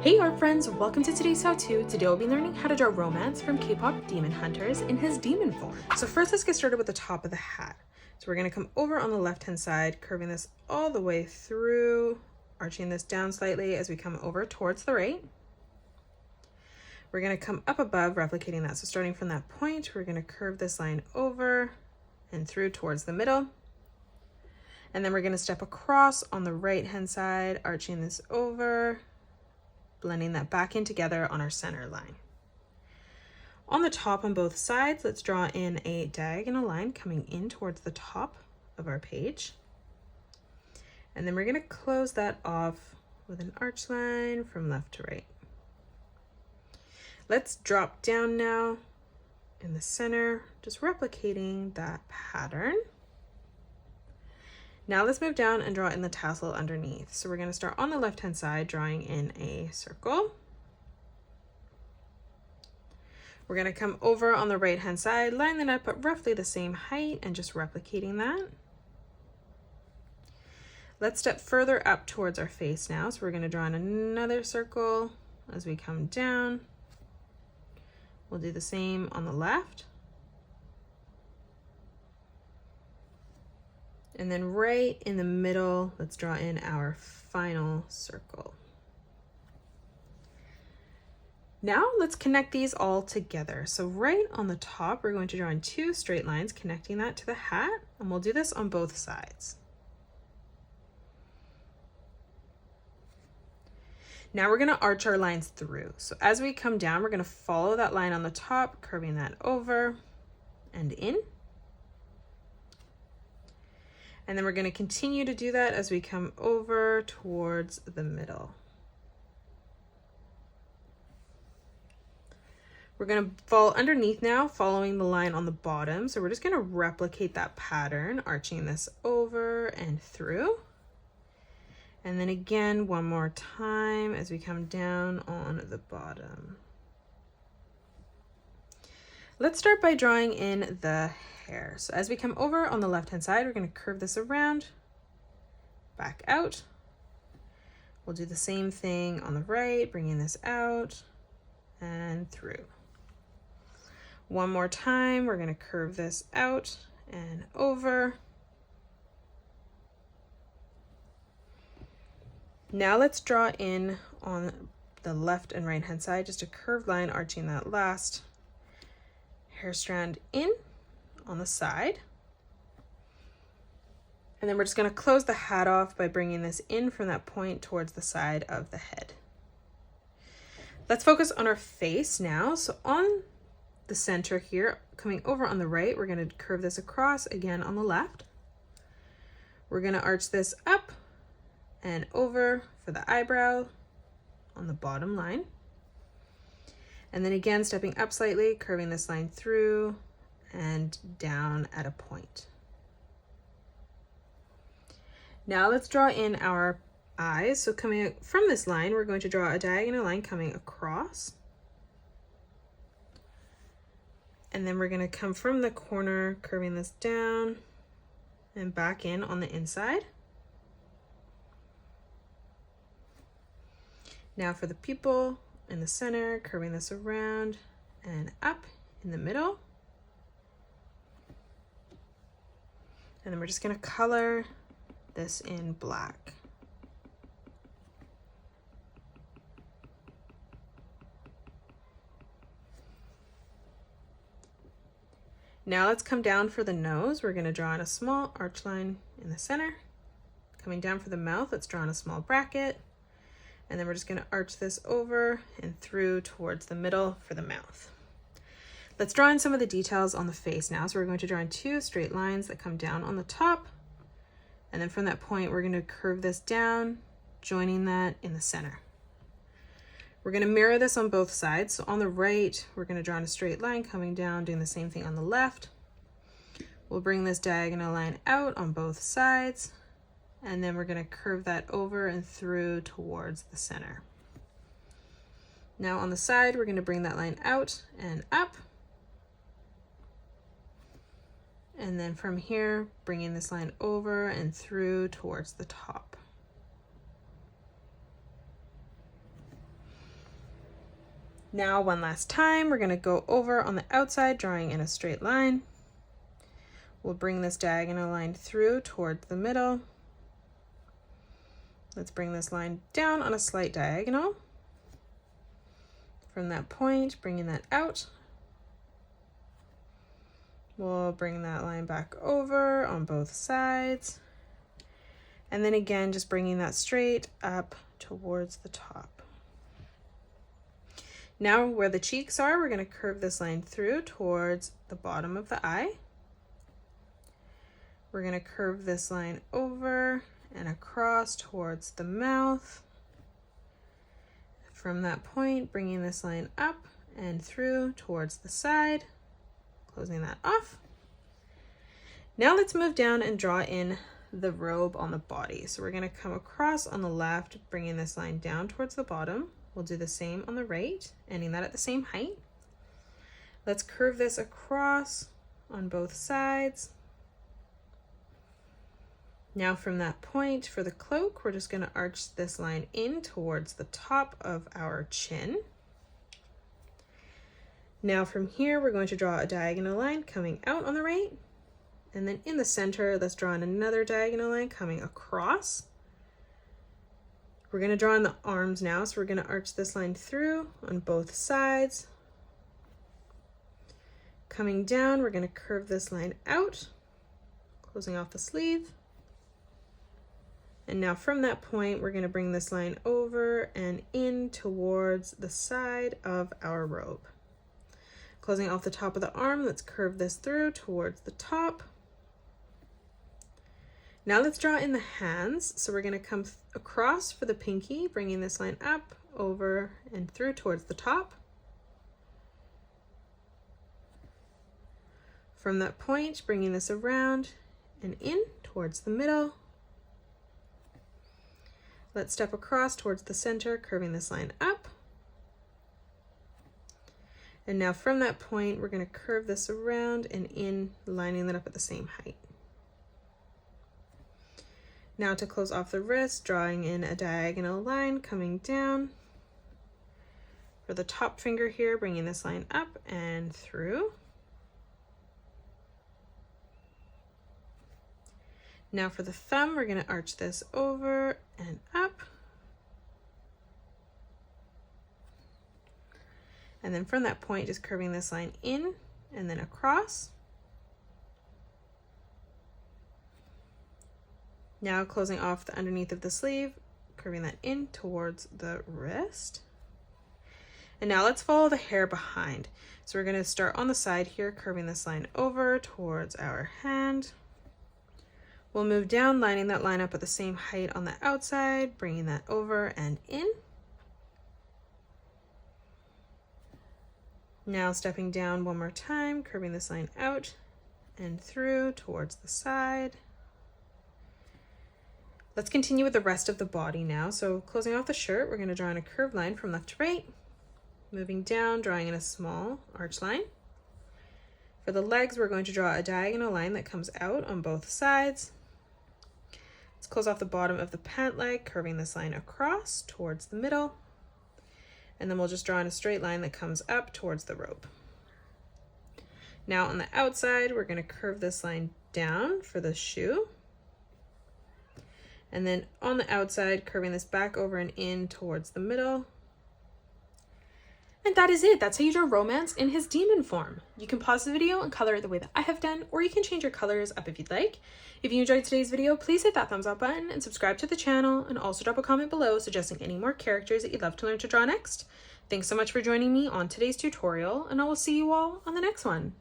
Hey art friends, welcome to today's how-to. Today we'll be learning how to draw Romance from K-pop Demon Hunters in his demon form. So first let's get started with the top of the hat. So we're going to come over on the left hand side, curving this all the way through, arching this down slightly as we come over towards the right. We're going to come up above, replicating that. So starting from that point, we're going to curve this line over and through towards the middle. And then we're going to step across on the right hand side, arching this over, blending that back in together on our center line. On the top on both sides, let's draw in a diagonal line coming in towards the top of our page. And then we're going to close that off with an arch line from left to right. Let's drop down now in the center, just replicating that pattern. Now let's move down and draw in the tassel underneath. So we're going to start on the left hand side, drawing in a circle. We're going to come over on the right hand side, line that up at roughly the same height and just replicating that. Let's step further up towards our face now. So we're going to draw in another circle as we come down. We'll do the same on the left. And then right in the middle, let's draw in our final circle. Now let's connect these all together. So right on the top, we're going to draw in two straight lines connecting that to the hat, and we'll do this on both sides. Now we're going to arch our lines through. So as we come down, we're going to follow that line on the top, curving that over and in. And then we're going to continue to do that as we come over towards the middle. We're going to fall underneath now, following the line on the bottom. So we're just going to replicate that pattern, arching this over and through. And then again, one more time as we come down on the bottom. Let's start by drawing in the hair. So as we come over on the left hand side, we're going to curve this around, back out. We'll do the same thing on the right, bringing this out and through. One more time, we're going to curve this out and over. Now let's draw in on the left and right hand side, just a curved line arching that last hair strand in on the side. And then we're just going to close the hat off by bringing this in from that point towards the side of the head. Let's focus on our face now. So on the center here, coming over on the right, we're going to curve this across again on the left. We're going to arch this up and over for the eyebrow on the bottom line. And then again, stepping up slightly, curving this line through and down at a point. Now let's draw in our eyes. So coming from this line, we're going to draw a diagonal line coming across. And then we're going to come from the corner, curving this down and back in on the inside. Now for the pupil in the center, curving this around and up in the middle. And then we're just going to color this in black. Now let's come down for the nose. We're going to draw in a small arch line in the center. Coming down for the mouth, let's draw in a small bracket. And then we're just going to arch this over and through towards the middle for the mouth. Let's draw in some of the details on the face now. So we're going to draw in two straight lines that come down on the top. And then from that point, we're going to curve this down, joining that in the center. We're going to mirror this on both sides. So on the right, we're going to draw in a straight line coming down, doing the same thing on the left. We'll bring this diagonal line out on both sides. And then we're going to curve that over and through towards the center. Now on the side, we're going to bring that line out and up. And then from here, bringing this line over and through towards the top. Now one last time, we're going to go over on the outside, drawing in a straight line. We'll bring this diagonal line through towards the middle. Let's bring this line down on a slight diagonal. From that point, bringing that out. We'll bring that line back over on both sides. And then again, just bringing that straight up towards the top. Now where the cheeks are, we're going to curve this line through towards the bottom of the eye. We're going to curve this line over and across towards the mouth. From that point, bringing this line up and through towards the side, closing that off. Now let's move down and draw in the robe on the body. So we're going to come across on the left, bringing this line down towards the bottom. We'll do the same on the right, ending that at the same height. Let's curve this across on both sides. Now from that point, for the cloak, we're just going to arch this line in towards the top of our chin. Now from here, we're going to draw a diagonal line coming out on the right. And then in the center, let's draw in another diagonal line coming across. We're going to draw in the arms now, so we're going to arch this line through on both sides. Coming down, we're going to curve this line out, closing off the sleeve. And now from that point, we're going to bring this line over and in towards the side of our robe. Closing off the top of the arm, let's curve this through towards the top. Now let's draw in the hands. So we're going to come across for the pinky, bringing this line up, over, and through towards the top. From that point, bringing this around and in towards the middle. Let's step across towards the center, curving this line up. And now from that point, we're going to curve this around and in, lining that up at the same height. Now to close off the wrist, drawing in a diagonal line coming down. For the top finger here, bringing this line up and through. Now for the thumb, we're going to arch this over and up. And then from that point, just curving this line in and then across. Now closing off the underneath of the sleeve, curving that in towards the wrist. And now let's follow the hair behind. So we're going to start on the side here, curving this line over towards our hand. We'll move down, lining that line up at the same height on the outside, bringing that over and in. Now stepping down one more time, curving this line out and through towards the side. Let's continue with the rest of the body now. So closing off the shirt, we're going to draw in a curved line from left to right, moving down, drawing in a small arch line. For the legs, we're going to draw a diagonal line that comes out on both sides. Let's close off the bottom of the pant leg, curving this line across towards the middle. And then we'll just draw in a straight line that comes up towards the robe. Now on the outside, we're going to curve this line down for the shoe. And then on the outside, curving this back over and in towards the middle. And that is it. That's how you draw Romance in his demon form. You can pause the video and color it the way that I have done, or you can change your colors up if you'd like. If you enjoyed today's video, please hit that thumbs up button and subscribe to the channel, and also drop a comment below suggesting any more characters that you'd love to learn to draw next. Thanks so much for joining me on today's tutorial, and I will see you all on the next one.